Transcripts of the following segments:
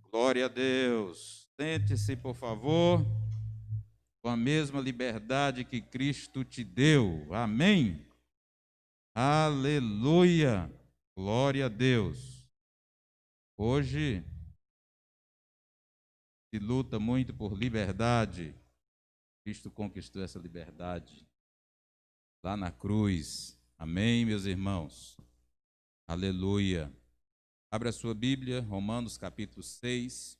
Glória a Deus. Sente-se, por favor, com a mesma liberdade que Cristo te deu. Amém? Aleluia. Glória a Deus. Hoje se luta muito por liberdade. Cristo conquistou essa liberdade lá na cruz. Amém, meus irmãos? Aleluia. Abra a sua Bíblia, Romanos capítulo 6,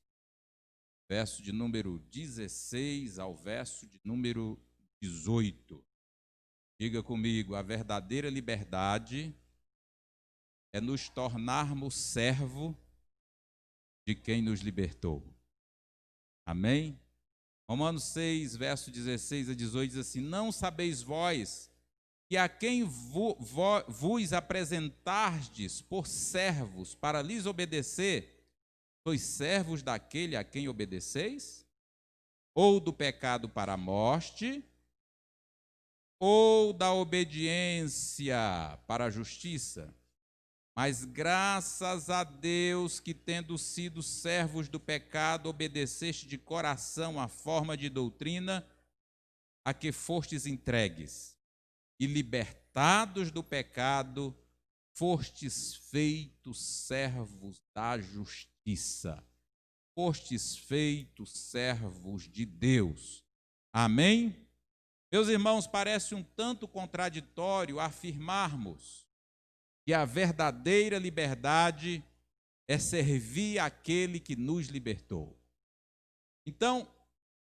verso de número 16 ao verso de número 18. Diga comigo, a verdadeira liberdade é nos tornarmos servo de quem nos libertou. Amém? Romanos 6, verso 16 a 18 diz assim: não sabeis vós que a quem vos apresentardes por servos para lhes obedecer, sois servos daquele a quem obedeceis? Ou do pecado para a morte, ou da obediência para a justiça? Mas graças a Deus que, tendo sido servos do pecado, obedeceste de coração à forma de doutrina a que fostes entregues, e libertados do pecado, fostes feitos servos da justiça. Fostes feitos servos de Deus. Amém? Meus irmãos, parece um tanto contraditório afirmarmos que a verdadeira liberdade é servir àquele que nos libertou. Então,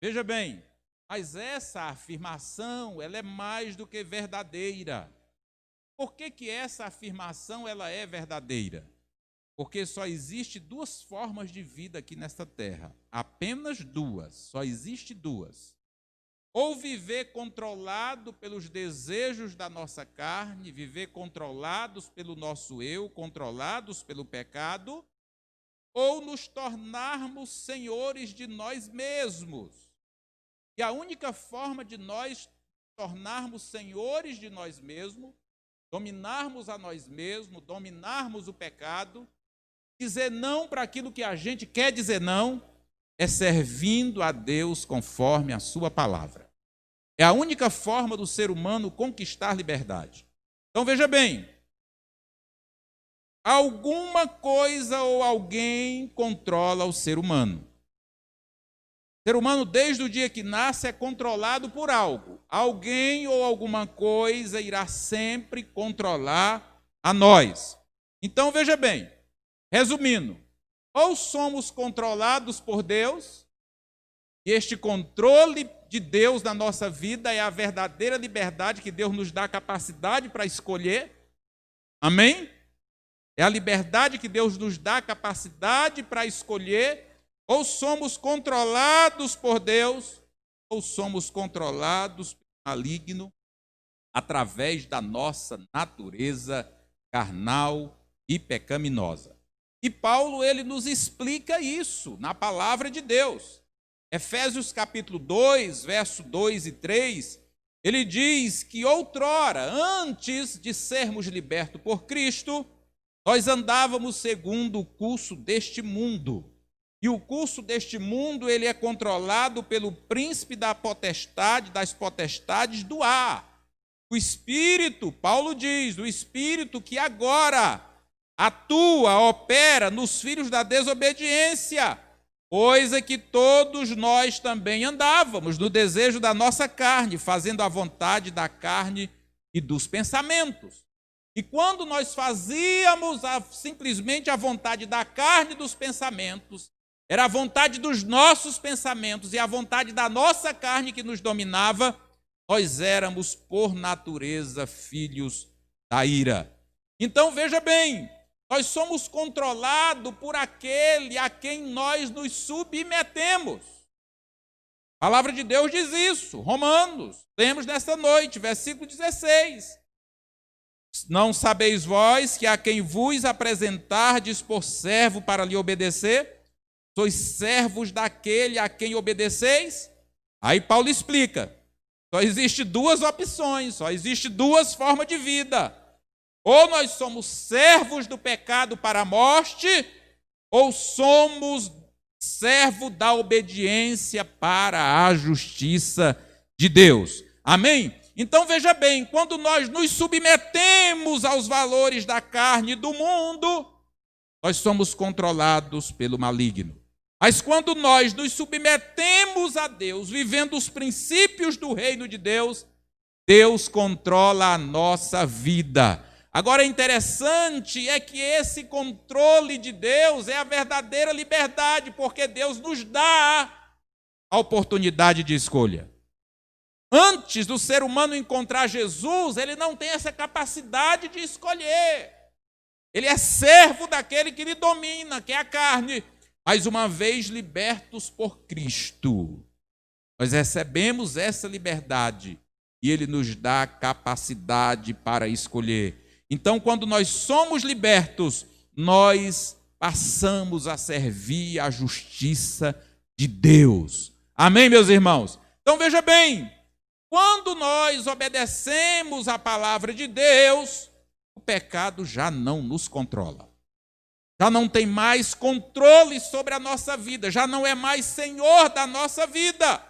veja bem, mas essa afirmação, ela é mais do que verdadeira. Por que essa afirmação ela é verdadeira? Porque só existe duas formas de vida aqui nesta terra. Apenas duas, só existe duas. Ou viver controlado pelos desejos da nossa carne, viver controlados pelo nosso eu, controlados pelo pecado, ou nos tornarmos senhores de nós mesmos. E a única forma de nós tornarmos senhores de nós mesmos, dominarmos a nós mesmos, dominarmos o pecado, dizer não para aquilo que a gente quer dizer não, é servindo a Deus conforme a sua palavra. É a única forma do ser humano conquistar liberdade. Então veja bem, alguma coisa ou alguém controla o ser humano. O ser humano, desde o dia que nasce, é controlado por algo. Alguém ou alguma coisa irá sempre controlar a nós. Então, veja bem, resumindo, ou somos controlados por Deus, e este controle de Deus na nossa vida é a verdadeira liberdade que Deus nos dá a capacidade para escolher. Amém? É a liberdade que Deus nos dá a capacidade para escolher. Ou somos controlados por Deus, ou somos controlados pelo maligno através da nossa natureza carnal e pecaminosa. E Paulo, ele nos explica isso na palavra de Deus. Efésios capítulo 2, verso 2 e 3, ele diz que outrora, antes de sermos libertos por Cristo, nós andávamos segundo o curso deste mundo. E o curso deste mundo, ele é controlado pelo príncipe das potestades do ar. O Espírito, Paulo diz, o Espírito que agora atua, opera nos filhos da desobediência, coisa que todos nós também andávamos no desejo da nossa carne, fazendo a vontade da carne e dos pensamentos. E quando nós fazíamos simplesmente a vontade da carne e dos pensamentos, era a vontade dos nossos pensamentos e a vontade da nossa carne que nos dominava, nós éramos, por natureza, filhos da ira. Então, veja bem, nós somos controlados por aquele a quem nós nos submetemos. A palavra de Deus diz isso, Romanos, lemos nesta noite, versículo 16. Não sabeis vós que a quem vos apresentardes por servo para lhe obedecer, sois servos daquele a quem obedeceis? Aí Paulo explica, só existe duas opções, só existe duas formas de vida. Ou nós somos servos do pecado para a morte, ou somos servo da obediência para a justiça de Deus. Amém? Então veja bem, quando nós nos submetemos aos valores da carne e do mundo, nós somos controlados pelo maligno. Mas quando nós nos submetemos a Deus, vivendo os princípios do reino de Deus, Deus controla a nossa vida. Agora, interessante é que esse controle de Deus é a verdadeira liberdade, porque Deus nos dá a oportunidade de escolha. Antes do ser humano encontrar Jesus, ele não tem essa capacidade de escolher. Ele é servo daquele que lhe domina, que é a carne. Mas uma vez libertos por Cristo, nós recebemos essa liberdade e Ele nos dá a capacidade para escolher. Então, quando nós somos libertos, nós passamos a servir a justiça de Deus. Amém, meus irmãos? Então, veja bem, quando nós obedecemos a palavra de Deus, o pecado já não nos controla. Já não tem mais controle sobre a nossa vida, já não é mais senhor da nossa vida.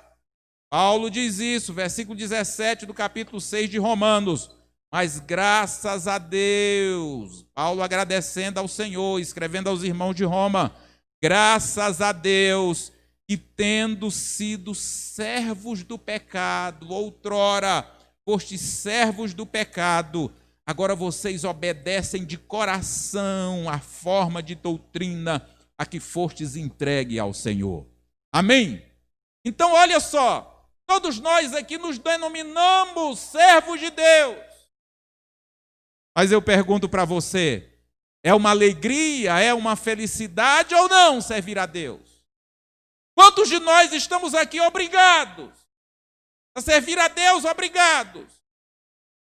Paulo diz isso, versículo 17 do capítulo 6 de Romanos. Mas graças a Deus, Paulo agradecendo ao Senhor, escrevendo aos irmãos de Roma, graças a Deus, que tendo sido servos do pecado, outrora fostes servos do pecado, agora vocês obedecem de coração à forma de doutrina a que fostes entregue ao Senhor. Amém? Então, olha só, todos nós aqui nos denominamos servos de Deus. Mas eu pergunto para você, é uma alegria, é uma felicidade ou não servir a Deus? Quantos de nós estamos aqui obrigados a servir a Deus, obrigados?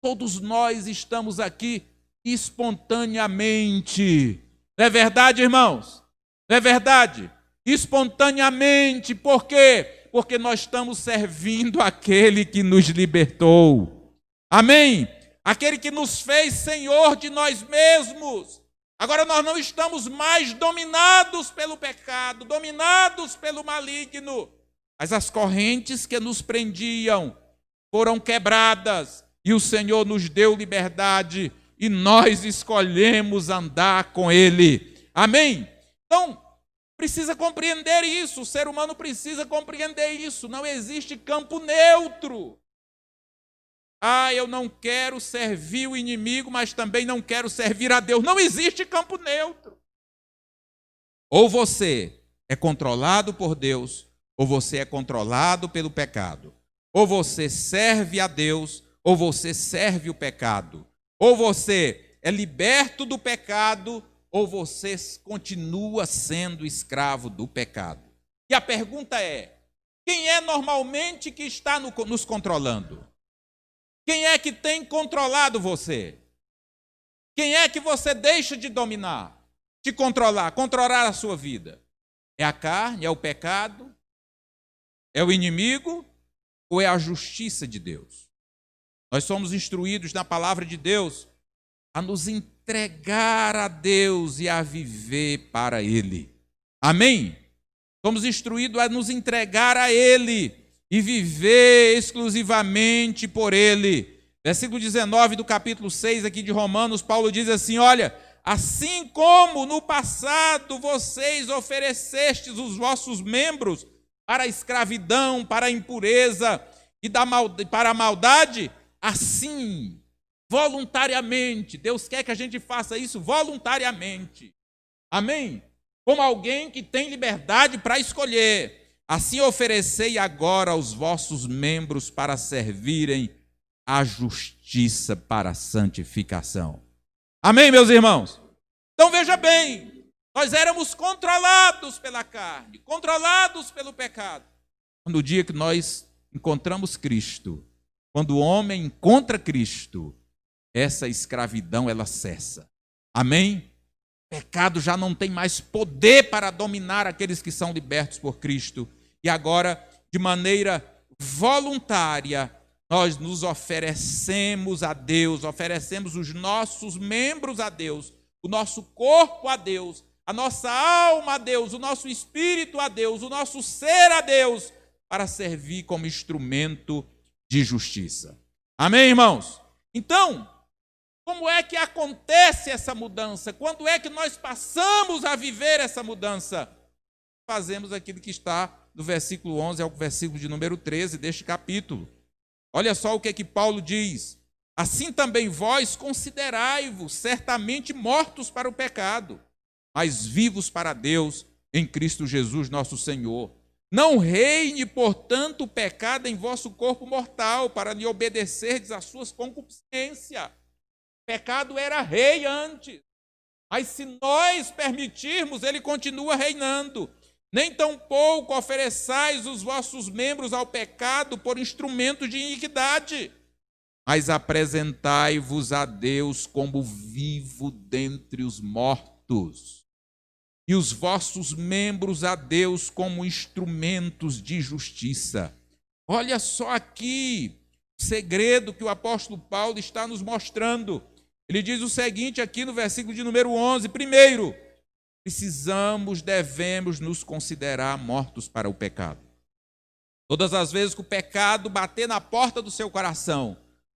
Todos nós estamos aqui espontaneamente. Não é verdade, irmãos? Não é verdade? Espontaneamente. Por quê? Porque nós estamos servindo aquele que nos libertou. Amém? Aquele que nos fez senhor de nós mesmos. Agora nós não estamos mais dominados pelo pecado, dominados pelo maligno. Mas as correntes que nos prendiam foram quebradas. E o Senhor nos deu liberdade e nós escolhemos andar com Ele. Amém? Então, precisa compreender isso. O ser humano precisa compreender isso. Não existe campo neutro. Eu não quero servir o inimigo, mas também não quero servir a Deus. Não existe campo neutro. Ou você é controlado por Deus, ou você é controlado pelo pecado. Ou você serve a Deus, ou você serve o pecado. Ou você é liberto do pecado, ou você continua sendo escravo do pecado. E a pergunta é, quem é normalmente que está nos controlando? Quem é que tem controlado você? Quem é que você deixa de dominar, de controlar a sua vida? É a carne, é o pecado? É o inimigo? Ou é a justiça de Deus? Nós somos instruídos na palavra de Deus a nos entregar a Deus e a viver para Ele. Amém? Somos instruídos a nos entregar a Ele e viver exclusivamente por Ele. Versículo 19 do capítulo 6 aqui de Romanos, Paulo diz assim, olha, assim como no passado vocês oferecestes os vossos membros para a escravidão, para a impureza e para a maldade, assim, voluntariamente, Deus quer que a gente faça isso voluntariamente. Amém? Como alguém que tem liberdade para escolher. Assim oferecei agora os vossos membros para servirem à justiça para a santificação. Amém, meus irmãos? Então veja bem, nós éramos controlados pela carne, controlados pelo pecado. No dia que nós encontramos Cristo, quando o homem encontra Cristo, essa escravidão ela cessa. Amém? O pecado já não tem mais poder para dominar aqueles que são libertos por Cristo. E agora, de maneira voluntária, nós nos oferecemos a Deus, oferecemos os nossos membros a Deus, o nosso corpo a Deus, a nossa alma a Deus, o nosso espírito a Deus, o nosso ser a Deus, para servir como instrumento de justiça. Amém, irmãos? Então, como é que acontece essa mudança? Quando é que nós passamos a viver essa mudança? Fazemos aquilo que está do versículo 11 ao versículo de número 13 deste capítulo. Olha só o que é que Paulo diz. Assim também vós considerai-vos certamente mortos para o pecado, mas vivos para Deus em Cristo Jesus nosso Senhor. Não reine, portanto, o pecado em vosso corpo mortal, para lhe obedecerdes às suas concupiscências. O pecado era rei antes, mas se nós permitirmos, ele continua reinando. Nem tampouco ofereçais os vossos membros ao pecado por instrumentos de iniquidade, mas apresentai-vos a Deus como vivo dentre os mortos, e os vossos membros a Deus como instrumentos de justiça. Olha só aqui o segredo que o apóstolo Paulo está nos mostrando. Ele diz o seguinte aqui no versículo de número 11. Primeiro, devemos nos considerar mortos para o pecado. Todas as vezes que o pecado bater na porta do seu coração,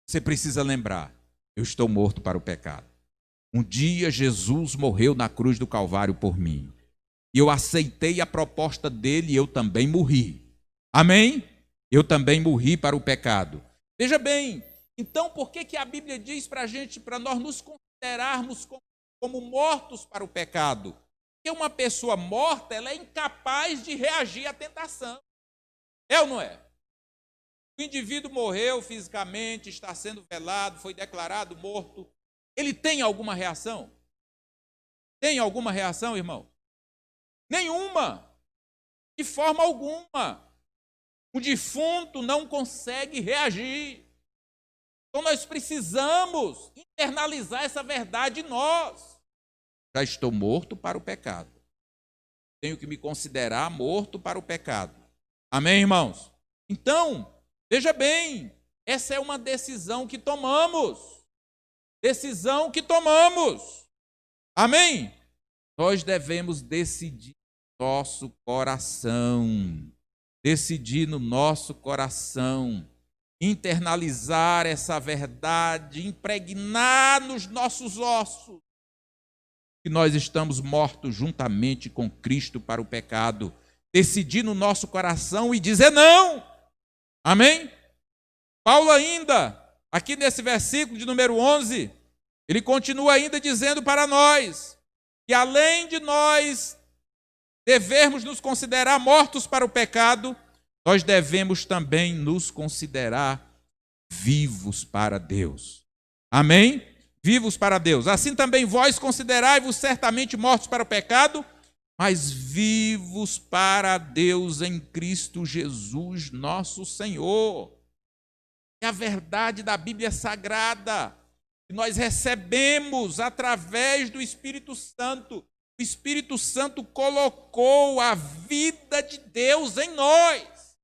você precisa lembrar: eu estou morto para o pecado. Um dia Jesus morreu na cruz do Calvário por mim. E eu aceitei a proposta dele e eu também morri. Amém? Eu também morri para o pecado. Veja bem, então por que a Bíblia diz para a gente, para nós nos considerarmos como mortos para o pecado? Porque uma pessoa morta, ela é incapaz de reagir à tentação. É ou não é? O indivíduo morreu fisicamente, está sendo velado, foi declarado morto. Ele tem alguma reação? Tem alguma reação, irmão? Nenhuma. De forma alguma. O defunto não consegue reagir. Então nós precisamos internalizar essa verdade em nós. Já estou morto para o pecado. Tenho que me considerar morto para o pecado. Amém, irmãos? Então, veja bem, essa é uma decisão que tomamos. Decisão que tomamos. Amém? Nós devemos decidir no nosso coração. Decidir no nosso coração. Internalizar essa verdade, impregnar nos nossos ossos que nós estamos mortos juntamente com Cristo para o pecado. Decidir no nosso coração e dizer não. Amém? Paulo ainda, aqui nesse versículo de número 11, ele continua ainda dizendo para nós que além de nós devermos nos considerar mortos para o pecado, nós devemos também nos considerar vivos para Deus. Amém? Vivos para Deus. Assim também vós considerai-vos certamente mortos para o pecado, mas vivos para Deus em Cristo Jesus, nosso Senhor. É a verdade da Bíblia Sagrada, que nós recebemos através do Espírito Santo. O Espírito Santo colocou a vida de Deus em nós.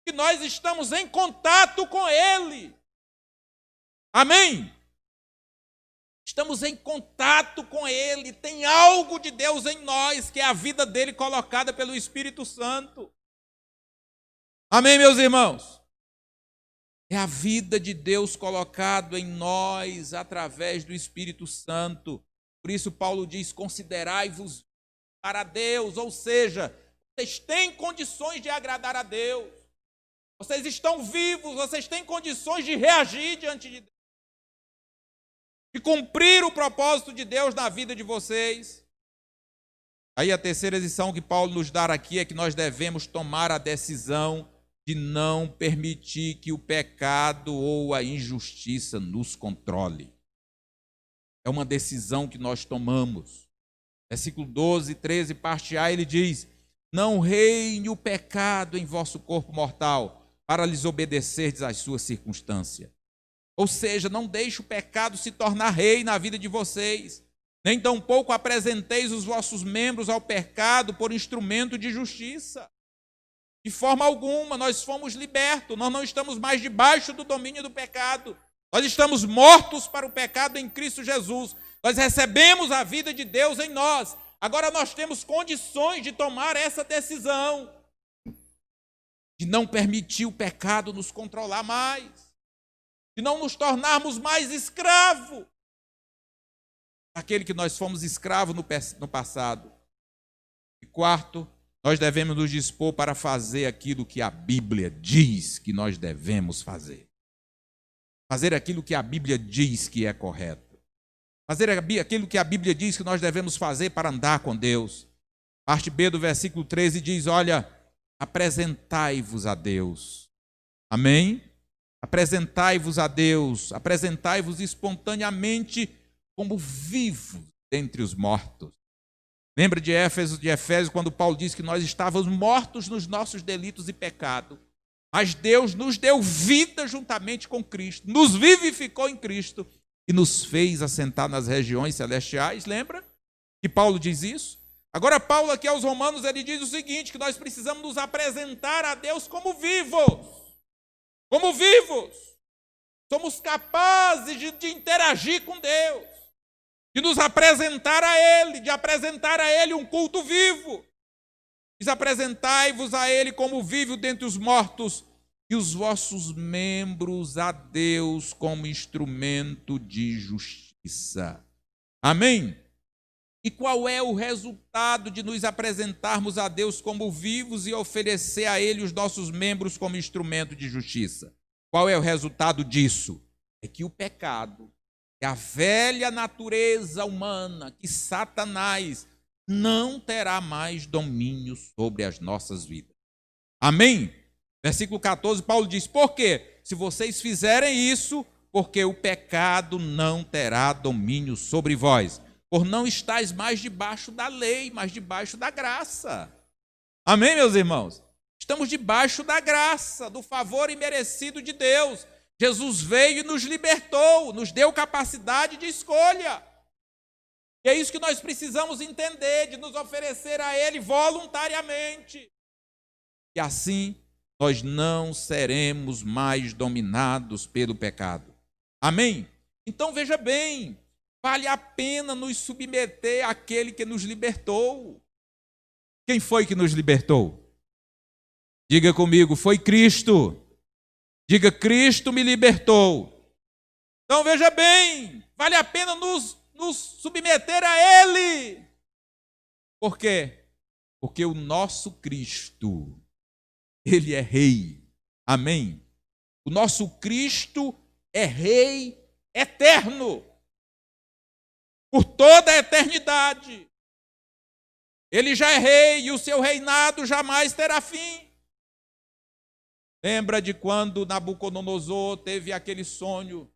E nós estamos em contato com Ele. Amém? Estamos em contato com Ele. Tem algo de Deus em nós, que é a vida dele colocada pelo Espírito Santo. Amém, meus irmãos? É a vida de Deus colocada em nós através do Espírito Santo. Por isso Paulo diz, considerai-vos para Deus, ou seja, vocês têm condições de agradar a Deus. Vocês estão vivos, vocês têm condições de reagir diante de Deus. De cumprir o propósito de Deus na vida de vocês. Aí a terceira lição que Paulo nos dá aqui é que nós devemos tomar a decisão de não permitir que o pecado ou a injustiça nos controle. É uma decisão que nós tomamos. Versículo 12, 13, parte A, ele diz, não reine o pecado em vosso corpo mortal, para lhes obedecerdes às suas circunstâncias. Ou seja, não deixe o pecado se tornar rei na vida de vocês, nem tampouco apresenteis os vossos membros ao pecado por instrumento de justiça. De forma alguma, nós fomos libertos, nós não estamos mais debaixo do domínio do pecado. Nós estamos mortos para o pecado em Cristo Jesus. Nós recebemos a vida de Deus em nós. agora nós temos condições de tomar essa decisão, de não permitir o pecado nos controlar mais, de não nos tornarmos mais escravos daquele que nós fomos escravos no passado. E quarto, nós devemos nos dispor para fazer aquilo que a Bíblia diz que nós devemos fazer. Fazer aquilo que a Bíblia diz que é correto. Fazer aquilo que a Bíblia diz que nós devemos fazer para andar com Deus. Parte B do versículo 13 diz, olha, apresentai-vos a Deus. Amém? Apresentai-vos a Deus, apresentai-vos espontaneamente como vivos dentre os mortos. Lembra de Efésios, quando Paulo diz que nós estávamos mortos nos nossos delitos e pecados, mas Deus nos deu vida juntamente com Cristo, nos vivificou em Cristo e nos fez assentar nas regiões celestiais. Lembra que Paulo diz isso? Agora Paulo aqui aos Romanos, ele diz o seguinte, que nós precisamos nos apresentar a Deus como vivos. Como vivos. Somos capazes de interagir com Deus, de nos apresentar a Ele, de apresentar a Ele um culto vivo. Diz, apresentai-vos a Ele como vivo dentre os mortos e os vossos membros a Deus como instrumento de justiça. Amém? E qual é o resultado de nos apresentarmos a Deus como vivos e oferecer a Ele os nossos membros como instrumento de justiça? Qual é o resultado disso? É que o pecado, é a velha natureza humana, que Satanás não terá mais domínio sobre as nossas vidas. Amém? Versículo 14, Paulo diz, por quê? Se vocês fizerem isso, porque o pecado não terá domínio sobre vós, por não estáis mais debaixo da lei, mas debaixo da graça. Amém, meus irmãos? Estamos debaixo da graça, do favor imerecido de Deus. Jesus veio e nos libertou, nos deu capacidade de escolha. E é isso que nós precisamos entender, de nos oferecer a Ele voluntariamente. E assim, nós não seremos mais dominados pelo pecado. Amém? Então, veja bem, vale a pena nos submeter àquele que nos libertou. Quem foi que nos libertou? Diga comigo, foi Cristo. Diga, Cristo me libertou. Então, veja bem, vale a pena nos submeter a Ele. Por quê? Porque o nosso Cristo, Ele é Rei. Amém? O nosso Cristo é Rei eterno. Por toda a eternidade. Ele já é Rei e o seu reinado jamais terá fim. Lembra de quando Nabucodonosor teve aquele sonho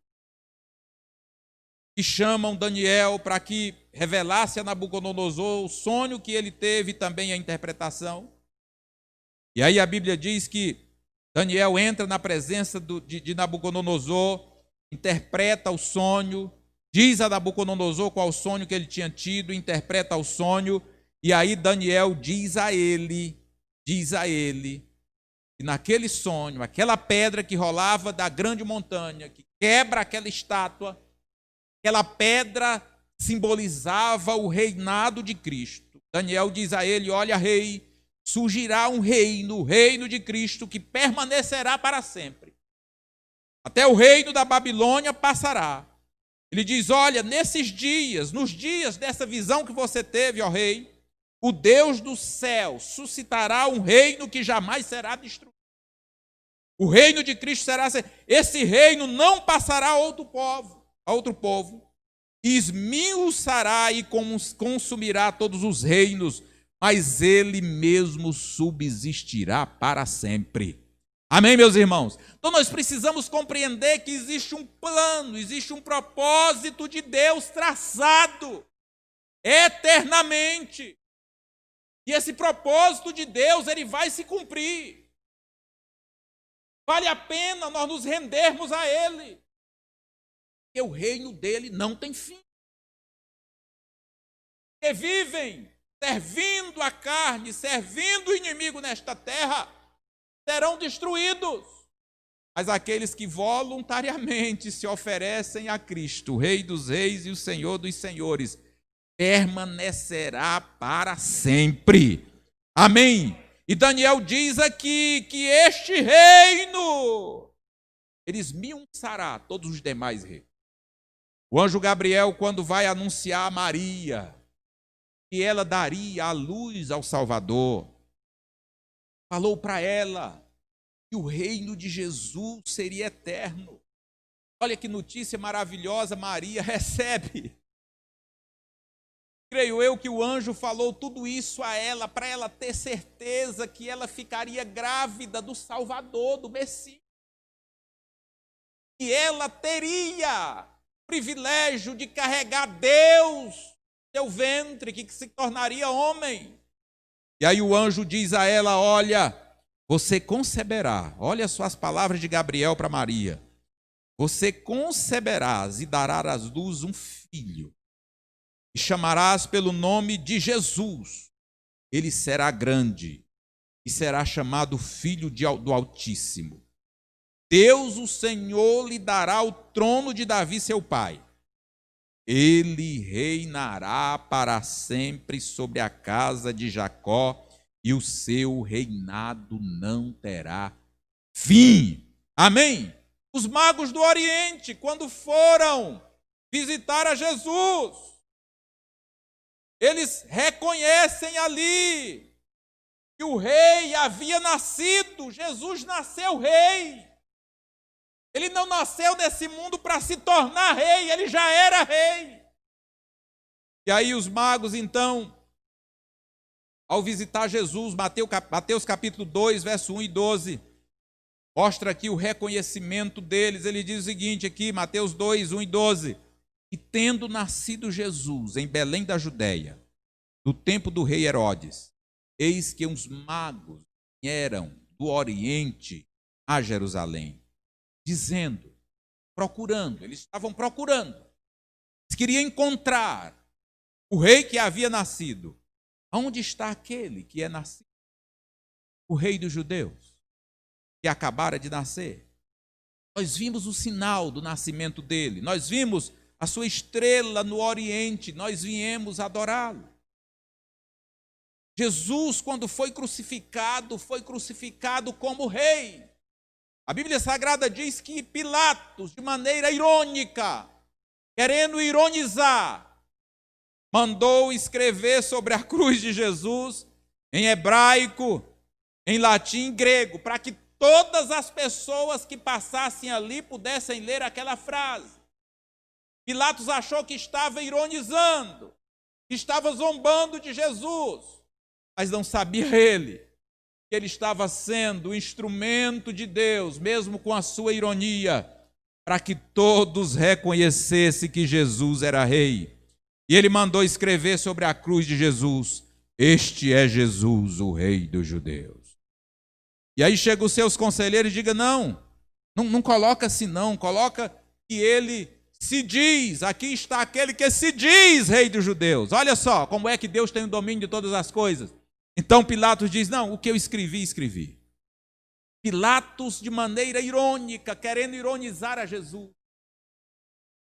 que chamam Daniel para que revelasse a Nabucodonosor o sonho que ele teve e também a interpretação? E aí a Bíblia diz que Daniel entra na presença de Nabucodonosor, interpreta o sonho, diz a Nabucodonosor qual o sonho que ele tinha tido, interpreta o sonho, e aí Daniel diz a ele, que naquele sonho, aquela pedra que rolava da grande montanha, que quebra aquela estátua, aquela pedra simbolizava o reinado de Cristo. Daniel diz a ele, olha, rei, surgirá um reino, o reino de Cristo, que permanecerá para sempre. Até o reino da Babilônia passará. Ele diz, olha, nesses dias, nos dias dessa visão que você teve, ó rei, o Deus do céu suscitará um reino que jamais será destruído. O reino de Cristo será... Esse reino não passará a outro povo, e esmiuçará e consumirá todos os reinos, mas ele mesmo subsistirá para sempre. Amém, meus irmãos? Então nós precisamos compreender que existe um plano, existe um propósito de Deus traçado eternamente. E esse propósito de Deus, ele vai se cumprir. Vale a pena nós nos rendermos a Ele. Porque o reino dele não tem fim. Que vivem servindo a carne, servindo o inimigo nesta terra, serão destruídos. Mas aqueles que voluntariamente se oferecem a Cristo, o Rei dos Reis e o Senhor dos Senhores, permanecerá para sempre. Amém? E Daniel diz aqui que este reino, ele esmiuçará todos os demais reinos. O anjo Gabriel, quando vai anunciar a Maria, que ela daria a luz ao Salvador, falou para ela que o reino de Jesus seria eterno. Olha que notícia maravilhosa Maria recebe. Creio eu que o anjo falou tudo isso a ela, para ela ter certeza que ela ficaria grávida do Salvador, do Messias. E ela teria o privilégio de carregar Deus no seu ventre, que se tornaria homem. E aí o anjo diz a ela, olha, você conceberá, olha as suas palavras de Gabriel para Maria, você conceberás e darás à luz um filho, e chamarás pelo nome de Jesus. Ele será grande e será chamado Filho do Altíssimo. Deus, o Senhor, lhe dará o trono de Davi, seu pai. Ele reinará para sempre sobre a casa de Jacó, e o seu reinado não terá fim. Amém? Os magos do Oriente, quando foram visitar a Jesus, eles reconhecem ali que o rei havia nascido. Jesus nasceu rei. Ele não nasceu nesse mundo para se tornar rei, ele já era rei. E aí os magos, então, ao visitar Jesus, Mateus capítulo 2, verso 1 e 12, mostra aqui o reconhecimento deles. Ele diz o seguinte aqui, Mateus 2, 1 e 12. E tendo nascido Jesus em Belém da Judéia, no tempo do rei Herodes, eis que uns magos vieram do Oriente a Jerusalém, dizendo, procurando, eles estavam procurando, eles queriam encontrar o rei que havia nascido. Onde está aquele que é nascido? O rei dos judeus, que acabara de nascer. Nós vimos o sinal do nascimento dele, nós vimos a sua estrela no Oriente, nós viemos adorá-lo. Jesus, quando foi crucificado como rei. A Bíblia Sagrada diz que Pilatos, de maneira irônica, querendo ironizar, mandou escrever sobre a cruz de Jesus, em hebraico, em latim e grego, para que todas as pessoas que passassem ali pudessem ler aquela frase. Pilatos achou que estava ironizando, que estava zombando de Jesus, mas não sabia ele que ele estava sendo o instrumento de Deus, mesmo com a sua ironia, para que todos reconhecessem que Jesus era rei. E ele mandou escrever sobre a cruz de Jesus, este é Jesus, o rei dos judeus. E aí chegam os seus conselheiros e digam, não coloca assim não, coloca que ele se diz, aqui está aquele que se diz rei dos judeus. Olha só como é que Deus tem o domínio de todas as coisas. Então Pilatos diz, não, o que eu escrevi. Pilatos, de maneira irônica, querendo ironizar a Jesus,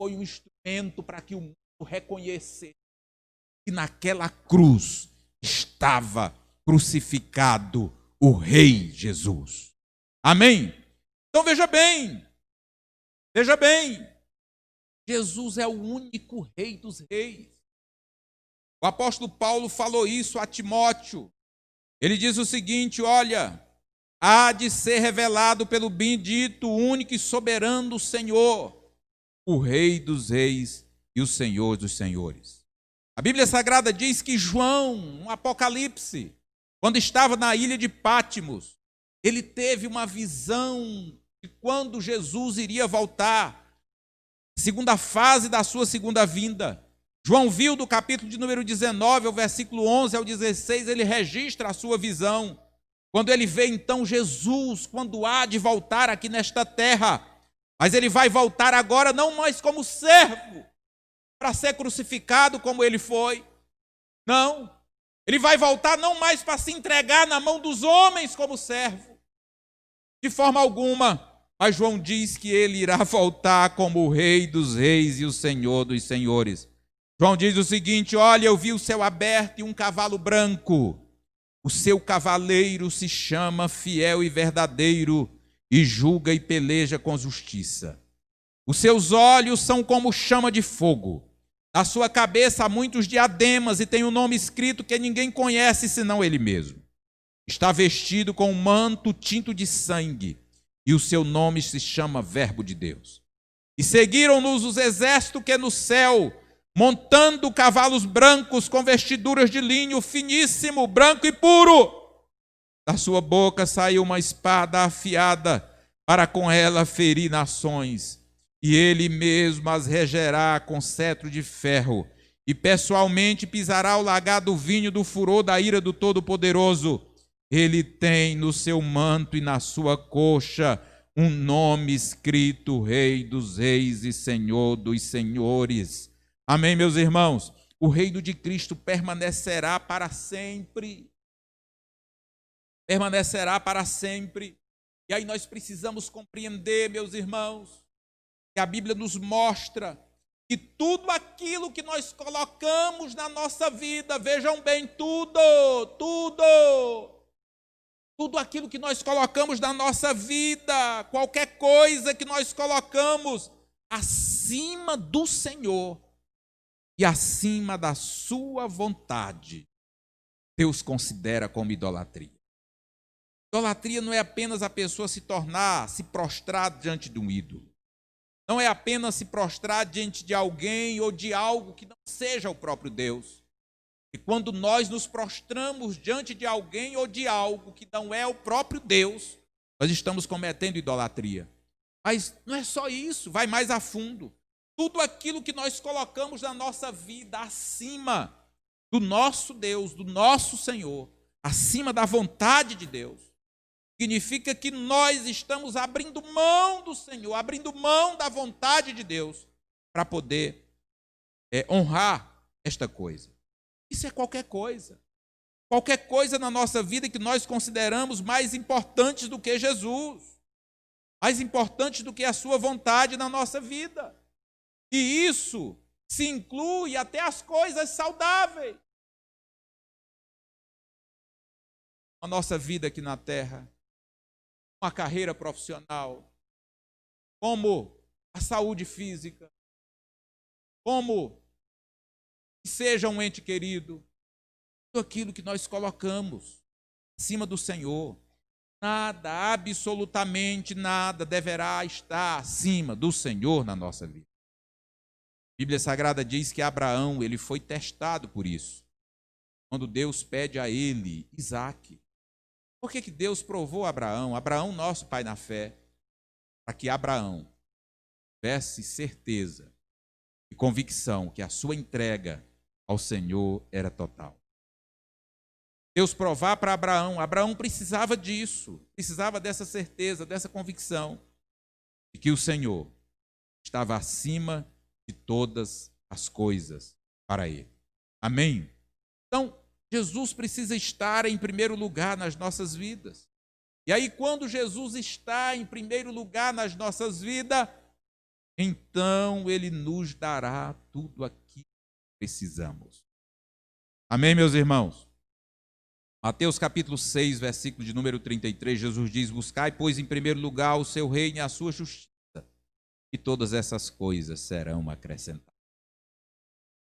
foi um instrumento para que o mundo reconhecesse que naquela cruz estava crucificado o rei Jesus. Amém? Então veja bem, Jesus é o único rei dos reis. O apóstolo Paulo falou isso a Timóteo. Ele diz o seguinte, olha, há de ser revelado pelo bendito, único e soberano Senhor, o Rei dos reis e o Senhor dos senhores. A Bíblia Sagrada diz que João, no Apocalipse, quando estava na ilha de Pátimos, ele teve uma visão de quando Jesus iria voltar, segunda fase da sua segunda vinda. João viu do capítulo de número 19, ao versículo 11 ao 16, ele registra a sua visão. Quando ele vê então Jesus, quando há de voltar aqui nesta terra, mas ele vai voltar agora não mais como servo, para ser crucificado como ele foi. Não, ele vai voltar não mais para se entregar na mão dos homens como servo, de forma alguma. Mas João diz que ele irá voltar como o Rei dos reis e o Senhor dos senhores. João diz o seguinte: olha, eu vi o céu aberto e um cavalo branco. O seu cavaleiro se chama Fiel e Verdadeiro e julga e peleja com justiça. Os seus olhos são como chama de fogo. Na sua cabeça há muitos diademas e tem um nome escrito que ninguém conhece senão ele mesmo. Está vestido com um manto tinto de sangue e o seu nome se chama Verbo de Deus. E seguiram-nos os exércitos que no céu, montando cavalos brancos com vestiduras de linho finíssimo, branco e puro. Da sua boca saiu uma espada afiada para com ela ferir nações. E ele mesmo as regerá com cetro de ferro, e pessoalmente pisará o lagar do vinho do furor da ira do Todo-Poderoso. Ele tem no seu manto e na sua coxa um nome escrito: Rei dos Reis e Senhor dos Senhores. Amém, meus irmãos? O reino de Cristo permanecerá para sempre. Permanecerá para sempre. E aí nós precisamos compreender, meus irmãos, que a Bíblia nos mostra que tudo aquilo que nós colocamos na nossa vida, vejam bem, tudo aquilo que nós colocamos na nossa vida, qualquer coisa que nós colocamos acima do Senhor e acima da sua vontade, Deus considera como idolatria. Idolatria não é apenas a pessoa se prostrar diante de um ídolo. Não é apenas se prostrar diante de alguém ou de algo que não seja o próprio Deus. E quando nós nos prostramos diante de alguém ou de algo que não é o próprio Deus, nós estamos cometendo idolatria. Mas não é só isso, vai mais a fundo. Tudo aquilo que nós colocamos na nossa vida acima do nosso Deus, do nosso Senhor, acima da vontade de Deus, significa que nós estamos abrindo mão do Senhor, abrindo mão da vontade de Deus para poder honrar esta coisa. Isso é qualquer coisa. Qualquer coisa na nossa vida que nós consideramos mais importantes do que Jesus, mais importantes do que a sua vontade na nossa vida. E isso se inclui até as coisas saudáveis. A nossa vida aqui na terra, uma carreira profissional, como a saúde física, como que seja um ente querido, tudo aquilo que nós colocamos acima do Senhor, nada, absolutamente nada deverá estar acima do Senhor na nossa vida. A Bíblia Sagrada diz que Abraão, ele foi testado por isso. Quando Deus pede a ele Isaque. Por que Deus provou Abraão? Abraão, nosso pai na fé, para que Abraão tivesse certeza e convicção que a sua entrega ao Senhor era total. Deus provar para Abraão, Abraão precisava disso, precisava dessa certeza, dessa convicção de que o Senhor estava acima de todas as coisas para ele. Amém? Então, Jesus precisa estar em primeiro lugar nas nossas vidas. E aí, quando Jesus está em primeiro lugar nas nossas vidas, então Ele nos dará tudo aquilo que precisamos. Amém, meus irmãos? Mateus capítulo 6, versículo de número 33, Jesus diz: buscai, pois, em primeiro lugar o seu reino e a sua justiça, e todas essas coisas serão acrescentadas.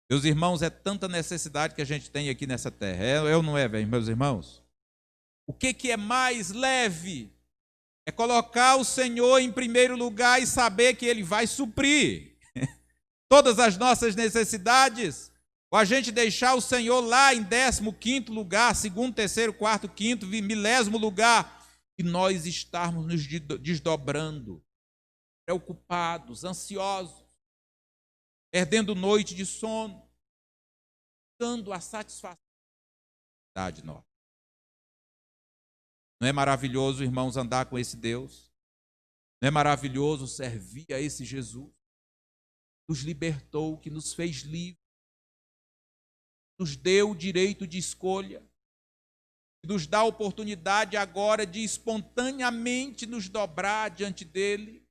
Meus irmãos, é tanta necessidade que a gente tem aqui nessa terra. É ou não é, meus irmãos? O que é mais leve? É colocar o Senhor em primeiro lugar e saber que Ele vai suprir todas as nossas necessidades. Ou a gente deixar o Senhor lá em 15º lugar, 2º, 3º, 4º, 5º, 1000º lugar, e nós estarmos nos desdobrando, preocupados, ansiosos, perdendo noite de sono, dando a satisfação de nós. Não é maravilhoso, irmãos, andar com esse Deus? Não é maravilhoso servir a esse Jesus? Nos libertou, que nos fez livres, nos deu o direito de escolha, nos dá a oportunidade agora de espontaneamente nos dobrar diante dele,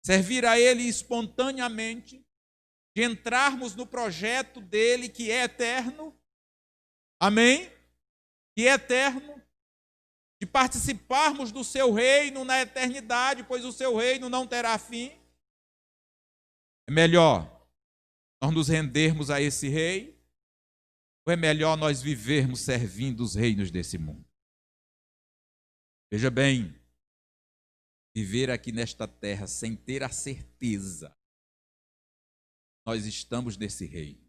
servir a Ele espontaneamente, de entrarmos no projeto dele que é eterno, amém? Que é eterno, de participarmos do seu reino na eternidade, pois o seu reino não terá fim. É melhor nós nos rendermos a esse rei, ou é melhor nós vivermos servindo os reinos desse mundo? Veja bem, viver aqui nesta terra sem ter a certeza nós estamos nesse reino,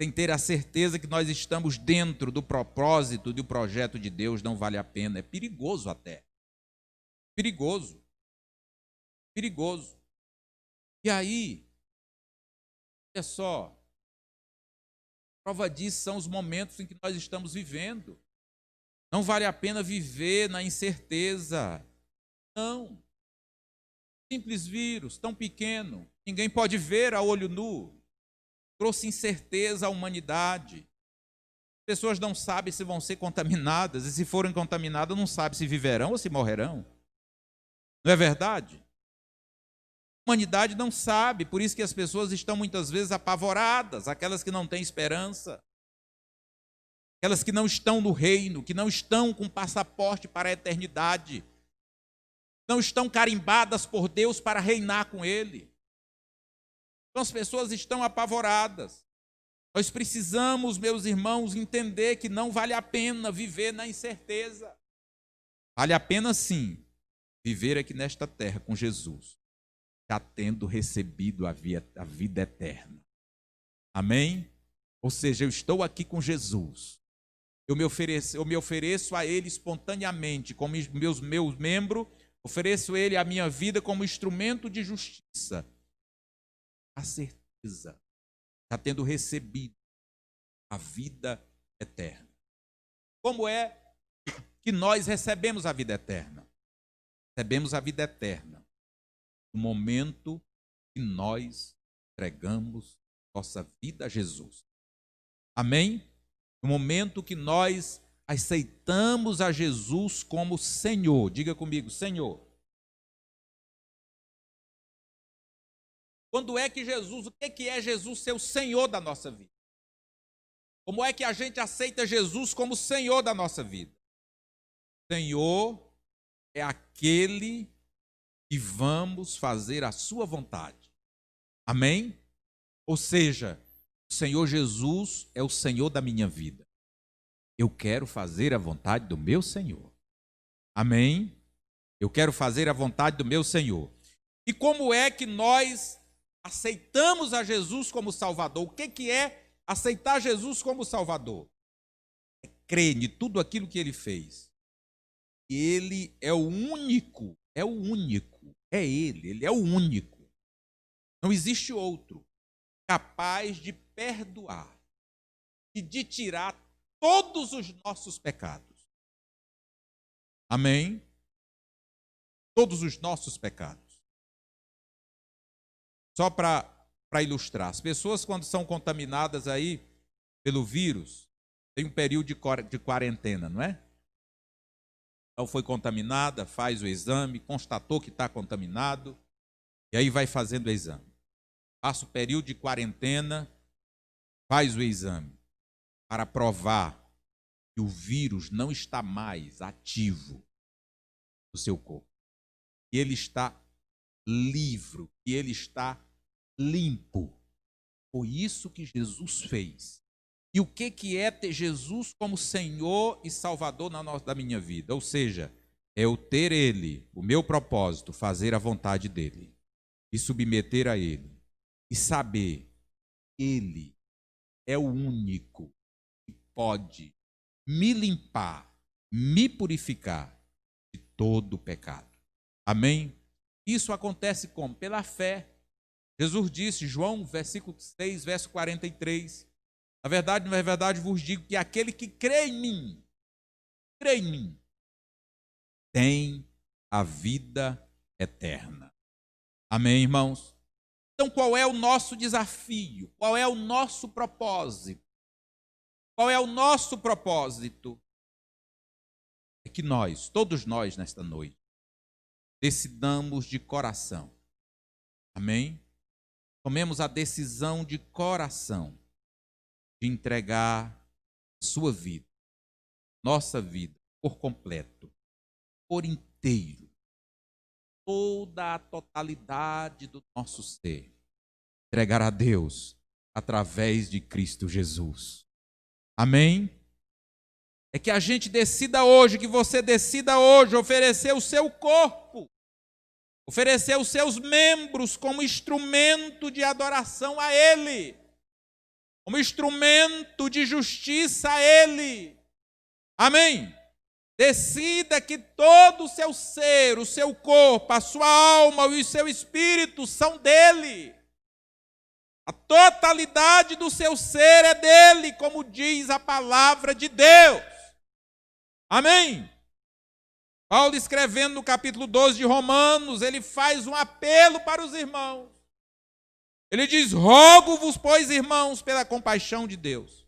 sem ter a certeza que nós estamos dentro do propósito do projeto de Deus, não vale a pena. É perigoso até. Perigoso. Perigoso. E aí, olha só, prova disso são os momentos em que nós estamos vivendo. Não vale a pena viver na incerteza. Não. Simples vírus, tão pequeno, ninguém pode ver a olho nu. Trouxe incerteza à humanidade. As pessoas não sabem se vão ser contaminadas, e se forem contaminadas, não sabem se viverão ou se morrerão. Não é verdade? A humanidade não sabe, por isso que as pessoas estão muitas vezes apavoradas, aquelas que não têm esperança, aquelas que não estão no reino, que não estão com passaporte para a eternidade, não estão carimbadas por Deus para reinar com Ele. Então as pessoas estão apavoradas. Nós precisamos, meus irmãos, entender que não vale a pena viver na incerteza. Vale a pena sim viver aqui nesta terra com Jesus, já tendo recebido a vida eterna. Amém? Ou seja, eu estou aqui com Jesus. Eu me ofereço a Ele espontaneamente, como meu membro, ofereço a Ele a minha vida como instrumento de justiça. A certeza, já tendo recebido a vida eterna. Como é que nós recebemos a vida eterna? Recebemos a vida eterna no momento que nós entregamos nossa vida a Jesus. Amém? No momento que nós aceitamos a Jesus como Senhor. Diga comigo, Senhor. Quando é que Jesus, o que é Jesus ser o Senhor da nossa vida? Como é que a gente aceita Jesus como Senhor da nossa vida? Senhor é aquele que vamos fazer a sua vontade. Amém? Ou seja, o Senhor Jesus é o Senhor da minha vida. Eu quero fazer a vontade do meu Senhor. Amém? Eu quero fazer a vontade do meu Senhor. E como é que nós aceitamos a Jesus como Salvador? O que é aceitar Jesus como Salvador? É crer em tudo aquilo que Ele fez. Ele é o único, é Ele é o único. Não existe outro capaz de perdoar e de tirar todos os nossos pecados. Amém? Todos os nossos pecados. Só para ilustrar, as pessoas quando são contaminadas aí pelo vírus, tem um período de quarentena, não é? Então foi contaminada, faz o exame, constatou que está contaminado, e aí vai fazendo o exame. Passa o período de quarentena, faz o exame, para provar que o vírus não está mais ativo no seu corpo. Que ele está livre, que ele está limpo. Foi isso que Jesus fez. E o que é ter Jesus como Senhor e Salvador da minha vida? Ou seja, é eu ter Ele, o meu propósito, fazer a vontade dEle, e submeter a Ele, e saber que Ele é o único que pode me limpar, me purificar de todo o pecado. Amém? Isso acontece como? Pela fé. Jesus disse, João, versículo 6, verso 43, na verdade vos digo que aquele que crê em mim, tem a vida eterna. Amém, irmãos? Então, qual é o nosso desafio? Qual é o nosso propósito? Qual é o nosso propósito? É que nós, todos nós nesta noite, decidamos de coração. Amém? tomemos a decisão de coração de entregar a sua vida, nossa vida, por completo, por inteiro, toda a totalidade do nosso ser, entregar a Deus através de Cristo Jesus. Amém? É que a gente decida hoje, que você decida hoje oferecer o seu corpo, oferecer os seus membros como instrumento de adoração a Ele, como instrumento de justiça a Ele. Amém? Decida que todo o seu ser, o seu corpo, a sua alma e o seu espírito são dele. A totalidade do seu ser é dele, como diz a palavra de Deus. Amém? Paulo, escrevendo no capítulo 12 de Romanos, ele faz um apelo para os irmãos. Ele diz: rogo-vos, pois, irmãos, pela compaixão de Deus,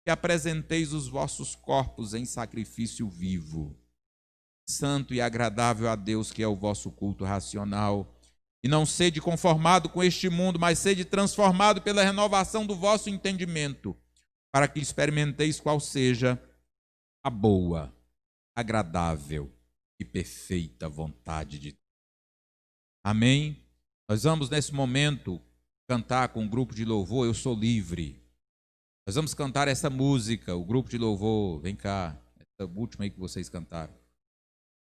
que apresenteis os vossos corpos em sacrifício vivo, santo e agradável a Deus, que é o vosso culto racional. E não sede conformado com este mundo, mas sede transformado pela renovação do vosso entendimento, para que experimenteis qual seja a boa, agradável e perfeita vontade de Deus. Amém? Nós vamos, nesse momento, cantar com um grupo de louvor, Eu Sou Livre. Nós vamos cantar essa música, o grupo de louvor, vem cá, essa última aí que vocês cantaram.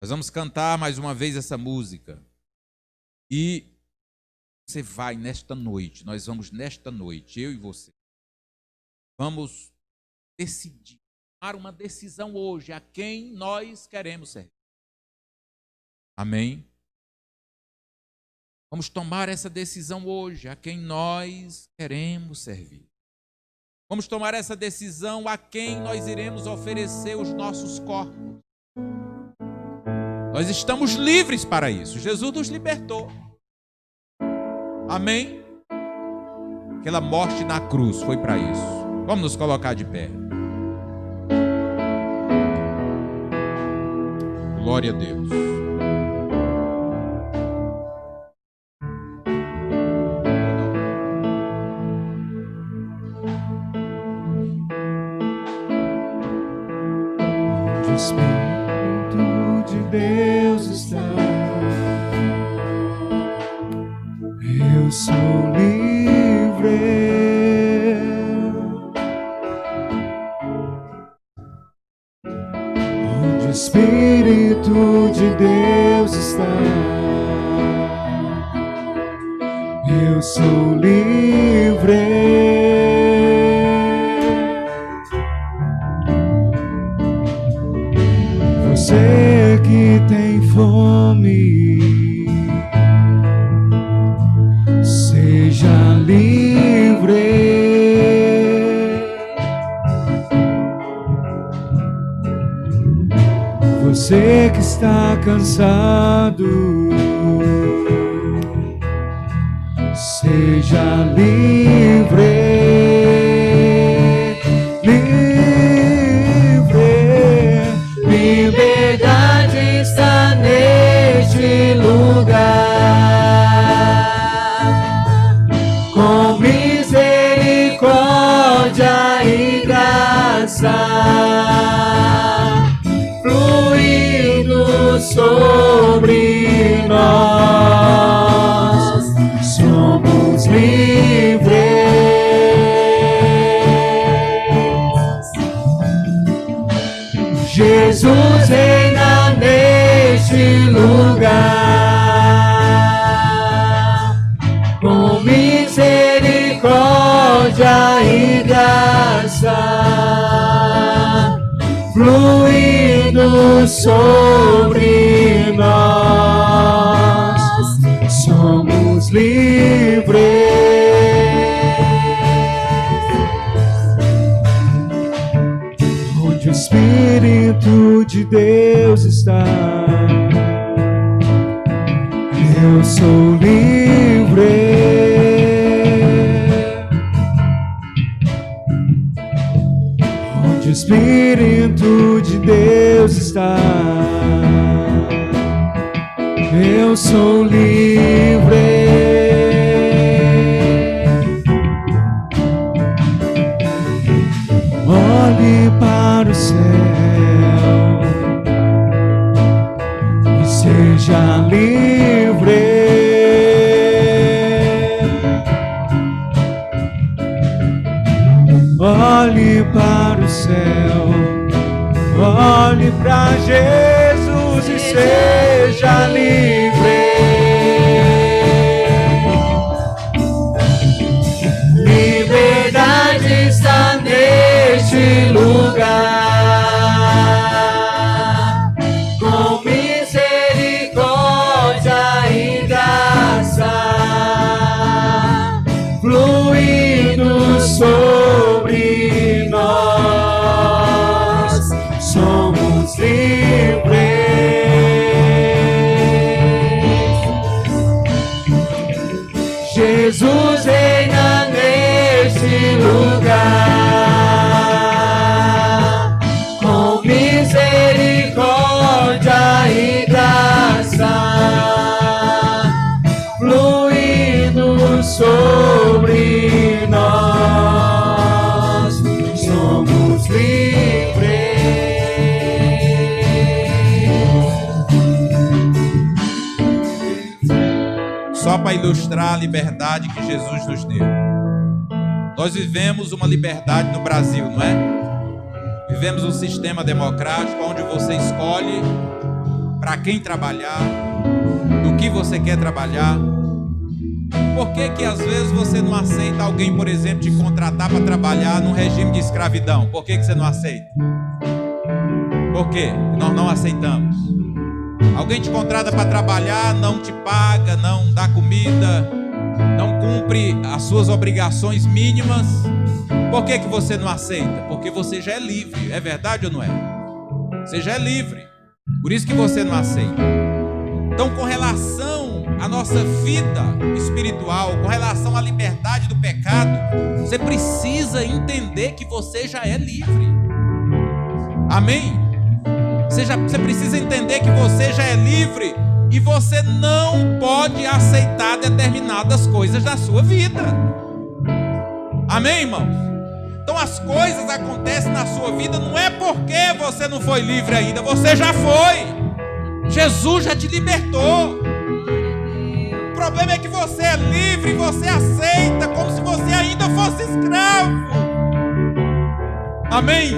Nós vamos cantar mais uma vez essa música. E você vai nesta noite, nós vamos nesta noite, eu e você, vamos decidir, tomar uma decisão hoje a quem nós queremos servir. Amém? Vamos tomar essa decisão hoje a quem nós queremos servir. Vamos tomar essa decisão a quem nós iremos oferecer os nossos corpos. Nós estamos livres para isso. Jesus nos libertou. Amém? Aquela morte na cruz foi para isso. Vamos nos colocar de pé. Glória a Deus. O Espírito de Deus está. Eu sou livre. Onde o Espírito de Deus está, eu sou livre. Você que tem fome, seja livre. Você que está cansado, seja livre. Liberdade está neste lugar, com misericórdia e graça, fluindo sobre nós, somos livres. Jesus reina neste lugar, com misericórdia e graça, fluindo sobre nós, somos livres. Onde o Espírito de Deus está, eu sou livre. Onde o Espírito de Deus está, eu sou livre. seja livre. Olhe para o céu, olhe para Jesus e seja livre. Liberdade está neste lugar, com misericórdia e graça, fluindo sobre nós, somos livres. Jesus reina neste lugar, com misericórdia e graça, fluindo sobre nós, somos livres. Só para ilustrar a liberdade que Jesus nos deu. Nós vivemos uma liberdade no Brasil, não é? Vivemos um sistema democrático onde você escolhe para quem trabalhar, do que você quer trabalhar. Por que que às vezes você não aceita alguém, por exemplo, te contratar para trabalhar num regime de escravidão? Por que que você não aceita? Por quê? Nós não aceitamos. Alguém te contrata para trabalhar, não te paga, não dá comida, não cumpre as suas obrigações mínimas. Por que que você não aceita? Porque você já é livre. É verdade ou não é? Você já é livre. Por isso que você não aceita. Então, com relação à nossa vida espiritual, com relação à liberdade do pecado, você precisa entender que você já é livre. Amém? Você precisa entender que você já é livre e você não pode aceitar determinadas coisas da sua vida. Amém, irmãos? Então as coisas acontecem na sua vida não é porque você não foi livre ainda, você já foi. Jesus já te libertou. O problema é que você é livre e você aceita como se você ainda fosse escravo. Amém?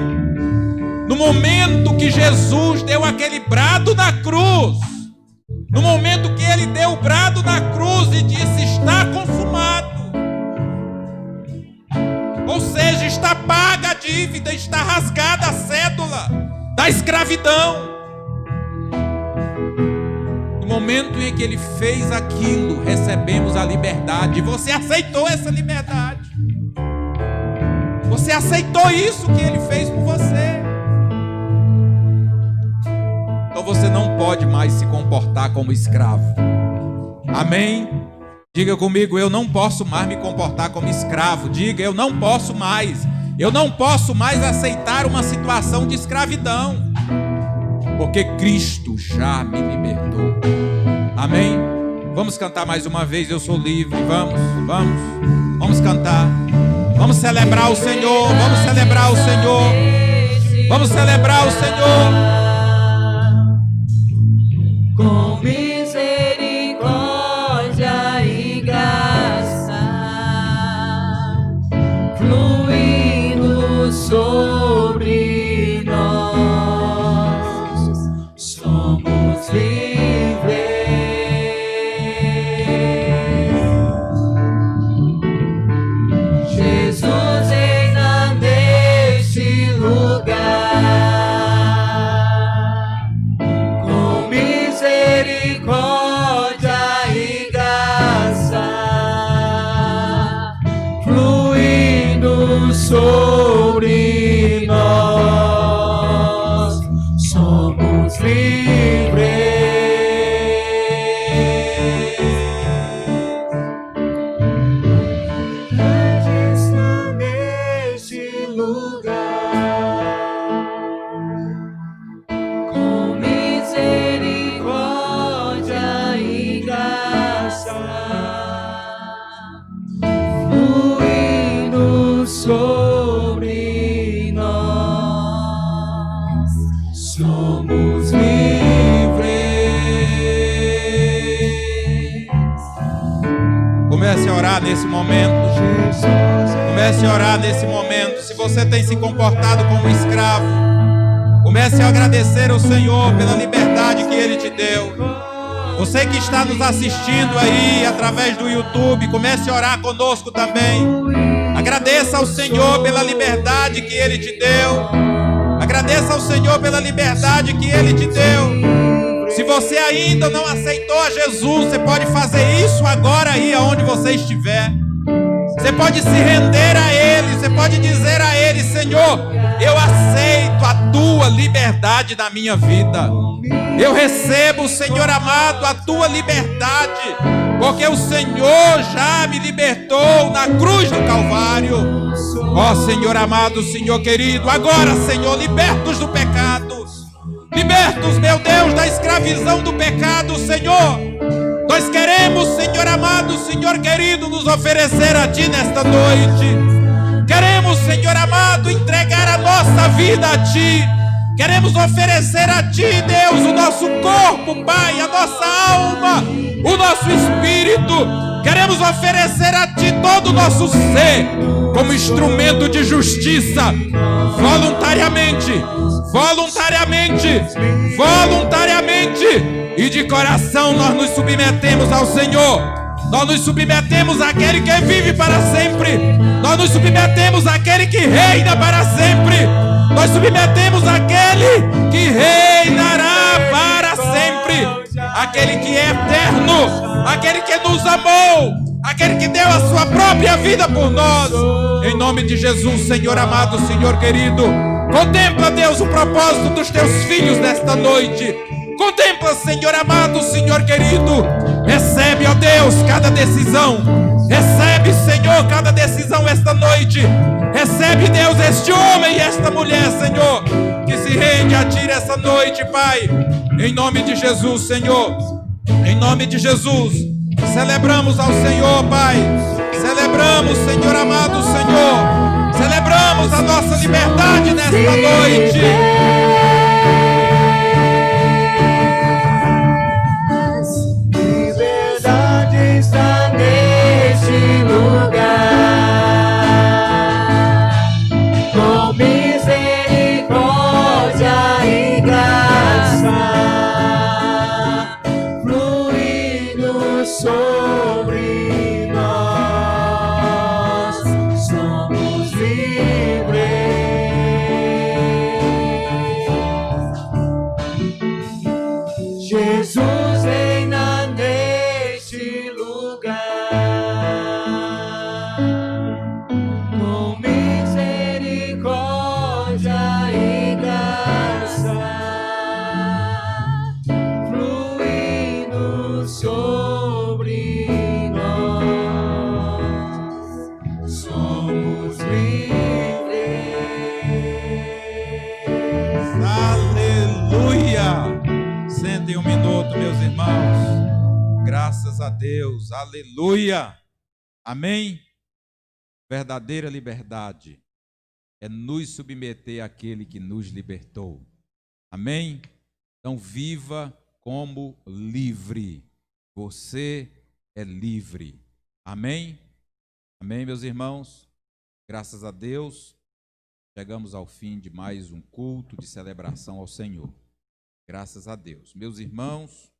No momento que Jesus deu aquele brado na cruz, no momento que ele deu o brado na cruz e disse: está consumado, ou seja, está paga a dívida, está rasgada a cédula da escravidão. No momento em que ele fez aquilo, recebemos a liberdade. E você aceitou essa liberdade. Você aceitou isso que ele fez por você. Então você não pode mais se comportar como escravo. Amém? Diga comigo: eu não posso mais me comportar como escravo. Diga: eu não posso mais. Eu não posso mais aceitar uma situação de escravidão, porque Cristo já me libertou. Amém? Vamos cantar mais uma vez: eu sou livre. Vamos cantar. Vamos celebrar o Senhor. Vamos celebrar o Senhor. Vamos celebrar o Senhor. Com misericórdia e graça, fluindo sobre nós, somos livres. Jesus reina neste lugar, misericórdia e graça, fluindo sobre nós, somos livres. Está neste lugar, com misericórdia e graça, fluindo sobre nós, somos livres. orar nesse momento. Comece a orar nesse momento. Se você tem se comportado como escravo, comece a agradecer ao Senhor pela liberdade que Ele te deu. Você que está nos assistindo aí através do YouTube, comece a orar conosco também. Agradeça ao Senhor pela liberdade que Ele te deu. Agradeça ao Senhor pela liberdade que Ele te deu. Se você ainda não aceitou a Jesus, você pode fazer isso agora aí, aonde você estiver. Você pode se render a Ele, você pode dizer a Ele: Senhor, eu aceito a Tua liberdade na minha vida. Eu recebo, Senhor amado, a Tua liberdade, porque o Senhor já me libertou na cruz do Calvário. Ó Senhor amado, Senhor querido, agora, Senhor, libertos do pecado, libertos, meu Deus, da escravidão do pecado, Senhor. Nós queremos, Senhor amado, Senhor querido, nos oferecer a Ti nesta noite. Queremos, Senhor amado, entregar a nossa vida a Ti. Queremos oferecer a Ti, Deus, o nosso corpo, Pai, a nossa alma, o nosso espírito. Queremos oferecer a Ti todo o nosso ser, como instrumento de justiça, voluntariamente, e de coração nós nos submetemos ao Senhor. Nós nos submetemos àquele que vive para sempre. Nós nos submetemos àquele que reina para sempre. Nós submetemos àquele que reinará para sempre. Aquele que é eterno, aquele que nos amou, aquele que deu a sua própria vida por nós. Em nome de Jesus, Senhor amado, Senhor querido, contempla, Deus, o propósito dos Teus filhos nesta noite. Contempla, Senhor amado, Senhor querido. Recebe, ó Deus, cada decisão. Recebe, Senhor, cada decisão esta noite. Recebe, Deus, este homem e esta mulher, Senhor, que se rende a Ti essa noite, Pai. Em nome de Jesus, Senhor. Em nome de Jesus. Celebramos ao Senhor, Pai. Celebramos, Senhor amado, Senhor. Celebramos a nossa liberdade nesta noite. Está neste lugar, com misericórdia e graça, fluindo sobre nós, somos livres. Jesus reina neste lugar, com misericórdia e graça, fluindo sobre nós, somos livres. Aleluia! Sentem um minuto, meus irmãos. Graças a Deus, aleluia, amém. Verdadeira liberdade é nos submeter àquele que nos libertou, amém. Então viva como livre, você é livre, amém. Amém, meus irmãos. Graças a Deus, chegamos ao fim de mais um culto de celebração ao Senhor. Graças a Deus, meus irmãos.